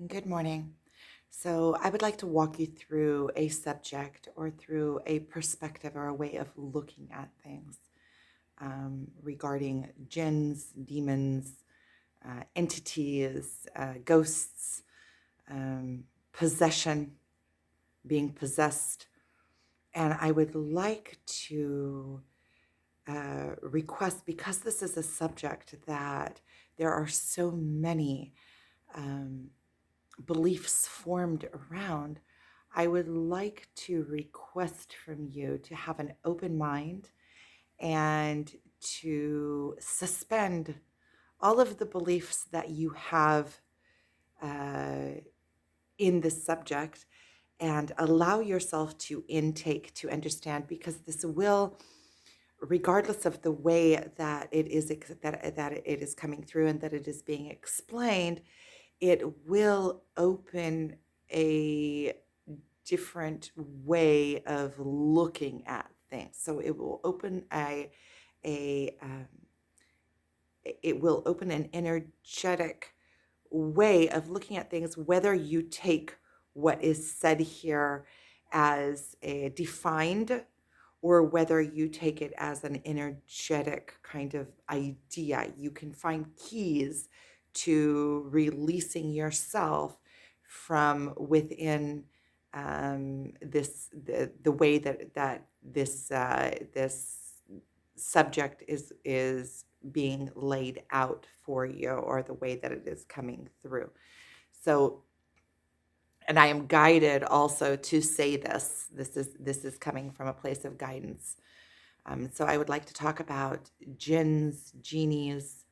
Good morning. So, I would like to walk you through a subject or through a perspective or a way of looking at things regarding jinns, demons, entities, ghosts, um, possession, being possessed. And I would like to request, because this is a subject that there are so many. Um, Beliefs formed around, I would like to request from you to have an open mind and to suspend all of the beliefs that you have uh, in this subject and allow yourself to intake, to understand, because this will, regardless of the way that that it is coming through and that it is being explained, it will open a different way of looking at things. So it will open a it will open an energetic way of looking at things, whether you take what is said here as a defined or whether you take it as an energetic kind of idea. You can find keys to releasing yourself from within the way that this subject is being laid out for you, or the way that it is coming through. So, and I am guided also to say this. This is coming from a place of guidance. So I would like to talk about jinns, genies.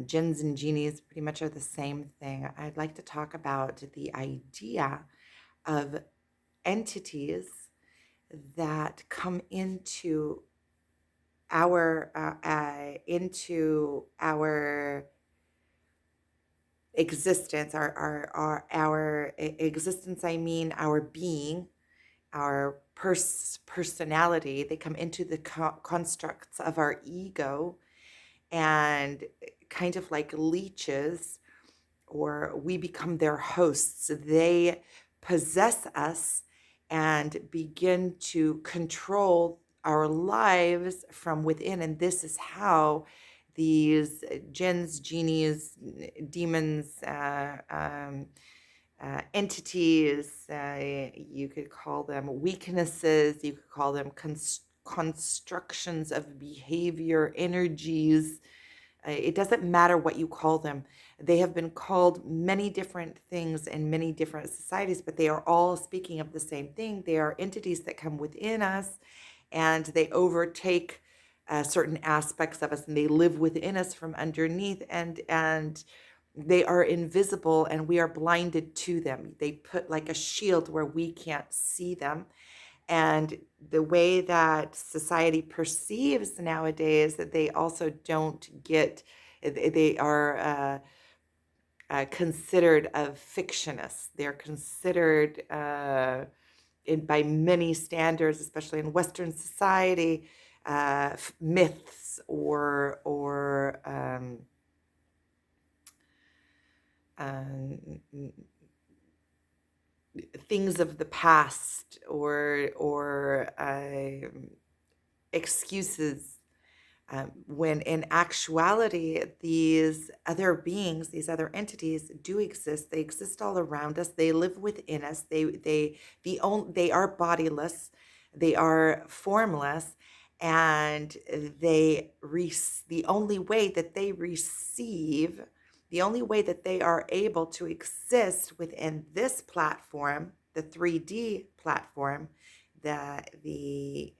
Jinns and genies pretty much are the same thing. I'd like to talk about the idea of entities that come into our existence, our existence. I mean, our being, our personality. They come into the constructs of our ego and kind of like leeches, or we become their hosts. They possess us and begin to control our lives from within. And this is how these jinns, genies, demons, entities, you could call them weaknesses, you could call them constructions of behavior, energies. It doesn't matter what you call them. They have been called many different things in many different societies, but they are all speaking of the same thing. They are entities that come within us and they overtake certain aspects of us, and they live within us from underneath, and they are invisible and we are blinded to them. They put like a shield where we can't see them. And the way that society perceives nowadays, that they also don't get, they are considered of fictionists. They're considered by many standards, especially in Western society, myths or um, things of the past, or excuses. When in actuality, these other beings, these other entities do exist. They exist all around us. They live within us. They are bodiless. They are formless, and the only way that they receive, the only way that they are able to exist within this platform, the 3D platform, the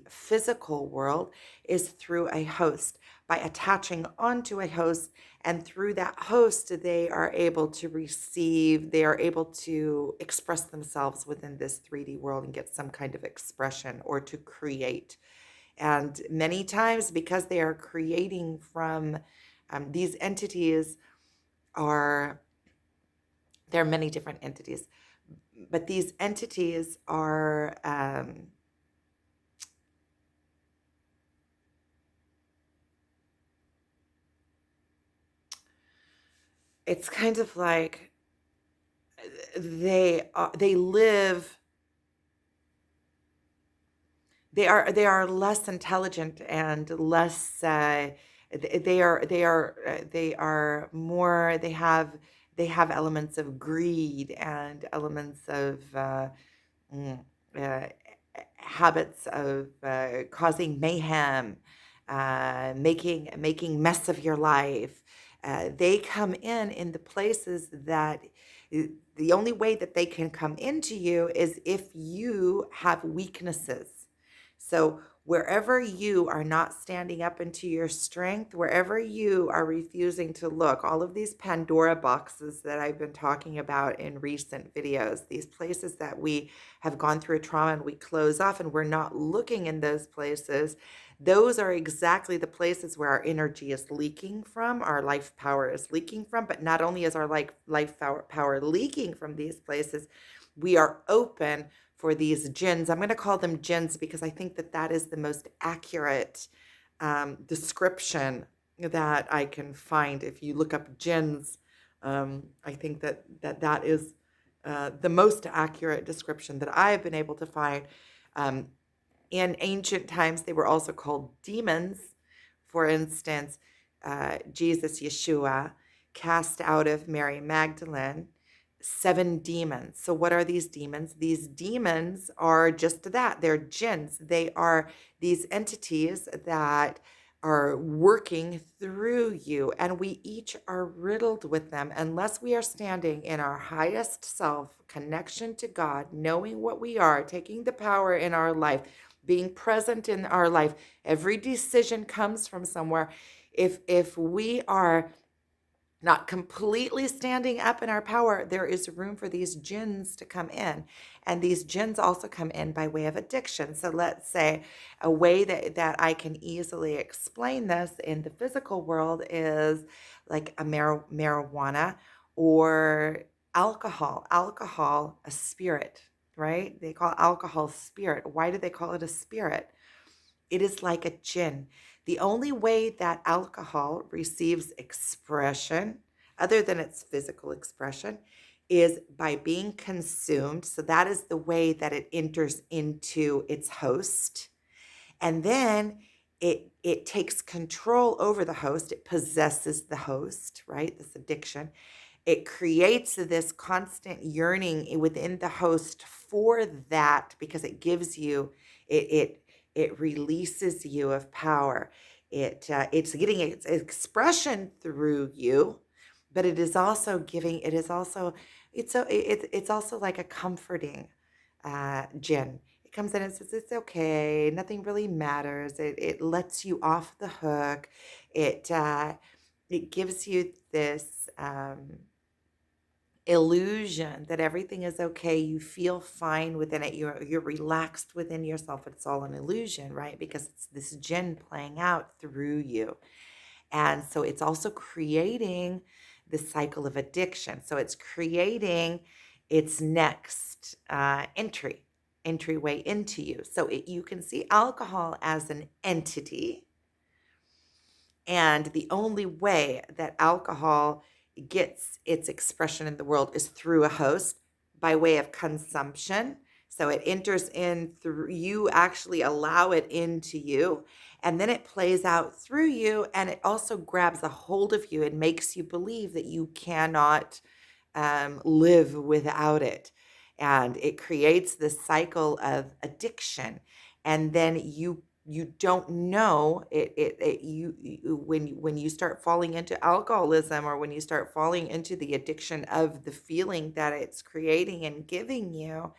physical world, is through a host, by attaching onto a host, and through that host they are able to receive, they are able to express themselves within this 3D world and get some kind of expression, or to create. And many times, because they are creating from these entities, are there are many different entities, but these entities are it's kind of like they live, they are less intelligent and less they are more, they have elements of greed and elements of mm, uh, habits of causing mayhem, making mess of your life. They come in the places that the only way that they can come into you is if you have weaknesses. So wherever you are not standing up into your strength, wherever you are refusing to look, all of these Pandora boxes that I've been talking about in recent videos, these places that we have gone through a trauma and we close off and we're not looking in those places, those are exactly the places where our energy is leaking from, our life power is leaking from. But not only is our life power leaking from these places, we are open for these jinns. I'm going to call them jinns because I think that that is the most accurate description that I can find. If you look up jinns, I think that is the most accurate description that I have been able to find. Um, in ancient times, they were also called demons. For instance, Jesus, Yeshua, cast out of Mary Magdalene 7 demons. So, what are these demons? These demons are just that, they're jinns. They are these entities that are working through you, and we each are riddled with them unless we are standing in our highest self, connection to God, knowing what we are, taking the power in our life, being present in our life. Every decision comes from somewhere. If we are not completely standing up in our power, there is room for these jinns to come in. And these jinns also come in by way of addiction. So let's say a way that I can easily explain this in the physical world is like a marijuana or alcohol. Alcohol, a spirit, right? They call alcohol spirit. Why do they call it a spirit? It is like a jinn. The only way that alcohol receives expression, other than its physical expression, is by being consumed. So that is the way that it enters into its host. And then it takes control over the host. It possesses the host, right? This addiction. It creates this constant yearning within the host for that because it gives you it it releases you of power. It's getting its expression through you, but it is also giving. It is also it's also like a comforting Jinn. It comes in and says it's okay, nothing really matters. It lets you off the hook. It gives you this illusion that everything is okay. You feel fine within it. You're relaxed within yourself. It's all an illusion, right? Because it's this Jinn playing out through you. And so it's also creating the cycle of addiction. So it's creating its next entryway into you. So you can see alcohol as an entity, and the only way that alcohol gets its expression in the world is through a host by way of consumption. So it enters in through you, actually allow it into you, and then it plays out through you, and it also grabs a hold of you and makes you believe that you cannot live without it. And it creates this cycle of addiction. And then you don't know when you start falling into alcoholism, or when you start falling into the addiction of the feeling that it's creating and giving you,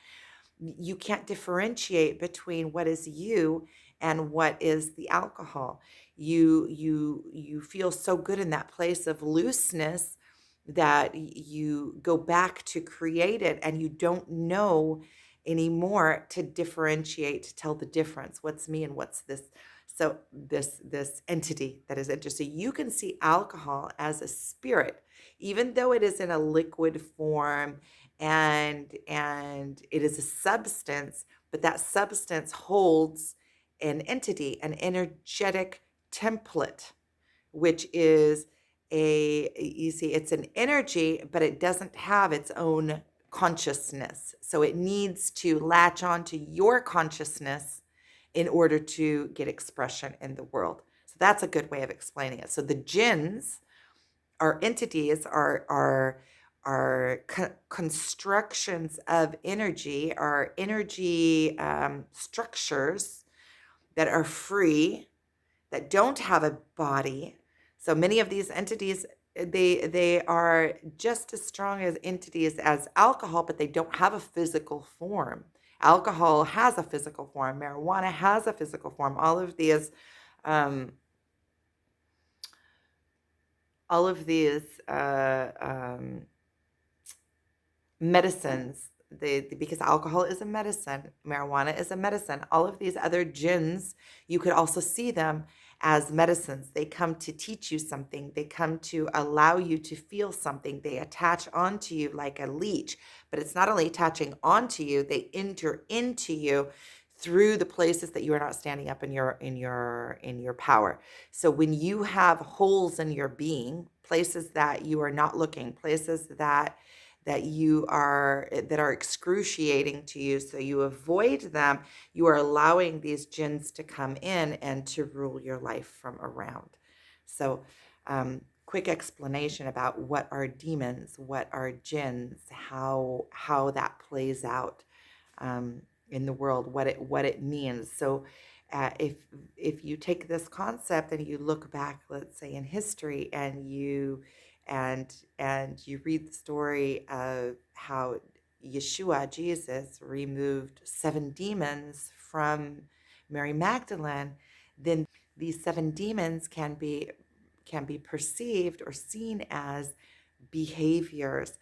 you can't differentiate between what is you and what is the alcohol. You feel so good in that place of looseness that you go back to create it, and you don't know anymore to differentiate, to tell the difference, what's me and what's this. So this entity that is interesting, you can see alcohol as a spirit, even though it is in a liquid form, and it is a substance, but that substance holds an entity, an energetic template, which is you see, it's an energy, but it doesn't have its own consciousness. So it needs to latch onto your consciousness in order to get expression in the world. So that's a good way of explaining it. So the jinns are entities, are constructions of energy, are energy structures that are free, that don't have a body. So many of these entities, they are just as strong as entities as alcohol, but they don't have a physical form. Alcohol has a physical form. Marijuana has a physical form. Um, all of these medicines, because alcohol is a medicine, marijuana is a medicine, all of these other jinns, you could also see them as medicines. They come to teach you something. They come to allow you to feel something. They attach onto you like a leech, but it's not only attaching onto you, they enter into you through the places that you are not standing up in your power. So when you have holes in your being, places that you are not looking, places that are excruciating to you, so you avoid them, you are allowing these jinns to come in and to rule your life from around. So quick explanation about what are demons, what are jinns, how that plays out in the world, what it means. So if you take this concept and you look back, let's say in history, and you read the story of how Yeshua, Jesus, removed 7 demons from Mary Magdalene, then these 7 demons can be perceived or seen as behaviors,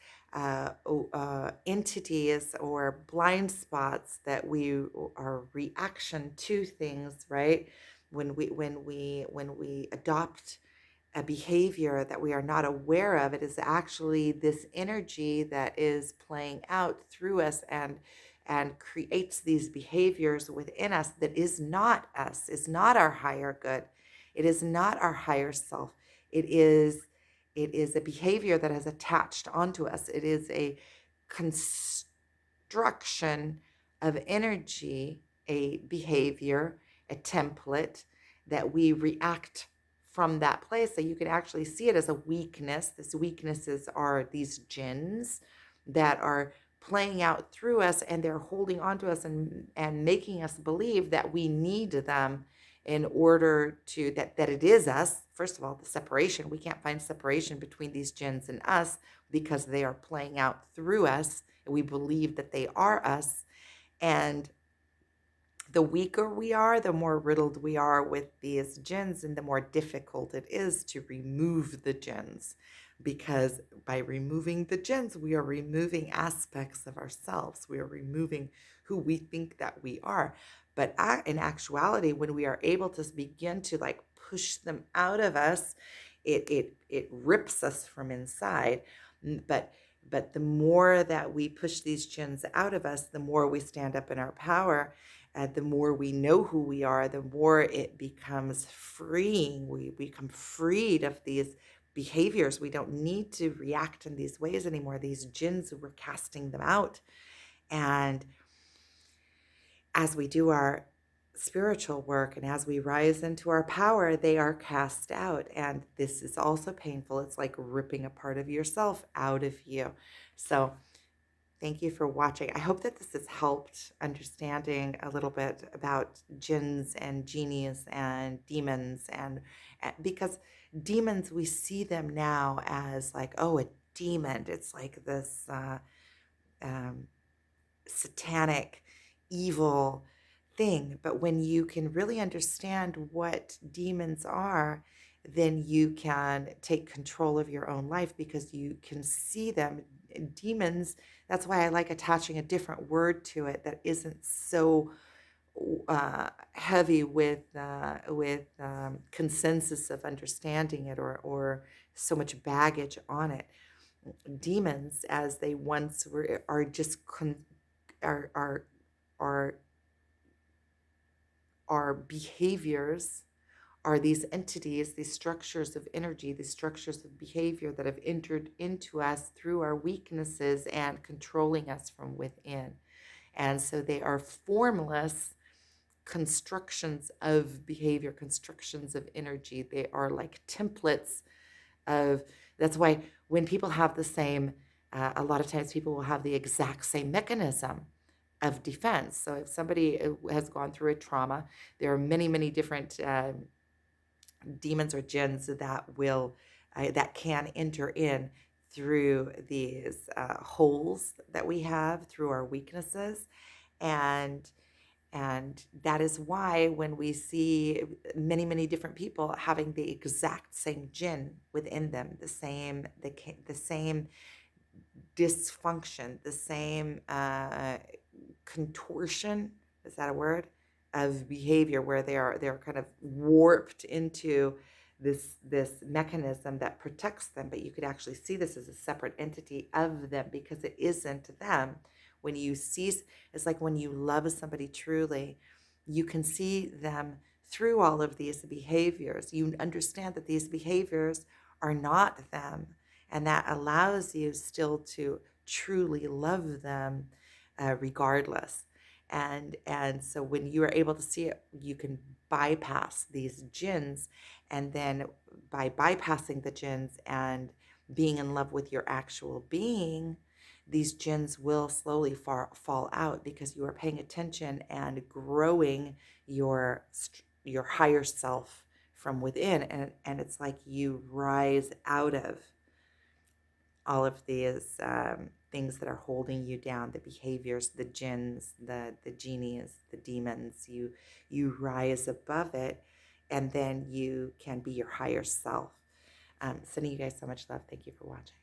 entities, or blind spots that we are reaction to things, right? When we adopt a behavior that we are not aware of, it is actually this energy that is playing out through us and creates these behaviors within us that is not us, is not our higher good. It is not our higher self. It is a behavior that has attached onto us. It is a construction of energy, a behavior, a template that we react from that place. So you can actually see it as a weakness. These weaknesses are these jinns that are playing out through us, and they're holding on to us and making us believe that we need them in order to, that it is us. First of all, the separation. We can't find separation between these jinns and us because they are playing out through us, and we believe that they are us. And the weaker we are, the more riddled we are with these jinns, and the more difficult it is to remove the jinns. Because by removing the jinns, we are removing aspects of ourselves. We are removing who we think that we are. But in actuality, when we are able to begin to like push them out of us, it rips us from inside. But the more that we push these jinns out of us, the more we stand up in our power, and the more we know who we are, the more it becomes freeing. We become freed of these behaviors. We don't need to react in these ways anymore. These jinns, we're casting them out. And as we do our spiritual work and as we rise into our power, they are cast out. And this is also painful. It's like ripping a part of yourself out of you. So thank you for watching. I hope that this has helped understanding a little bit about jinns and genies and demons. And because demons, we see them now as like, oh, a demon. It's like this satanic, evil thing. But when you can really understand what demons are, then you can take control of your own life because you can see them. Demons, that's why I like attaching a different word to it that isn't so heavy with consensus of understanding it, or so much baggage on it. Demons, as they once were, are just are behaviors, are these entities, these structures of energy, these structures of behavior that have entered into us through our weaknesses and controlling us from within. And so they are formless constructions of behavior, constructions of energy. They are like templates of, that's why when people have the same, a lot of times people will have the exact same mechanism of defense. So if somebody has gone through a trauma, there are many, many different demons or jinns that can enter in through these holes that we have through our weaknesses. And and that is why when we see many, many different people having the exact same jinn within them, the same dysfunction, the same contortion, is that a word, of behavior, where they're kind of warped into this mechanism that protects them, but you could actually see this as a separate entity of them, because it isn't them. When you see, it's like when you love somebody truly, you can see them through all of these behaviors. You understand that these behaviors are not them, and that allows you still to truly love them regardless. And so when you are able to see it, you can bypass these jinns, and then by bypassing the jinns and being in love with your actual being, these jinns will slowly fall out, because you are paying attention and growing your higher self from within. And it's like you rise out of all of these things that are holding you down, the behaviors, the jinns, the genies, the demons. You rise above it, and then you can be your higher self. Sending you guys so much love. Thank you for watching.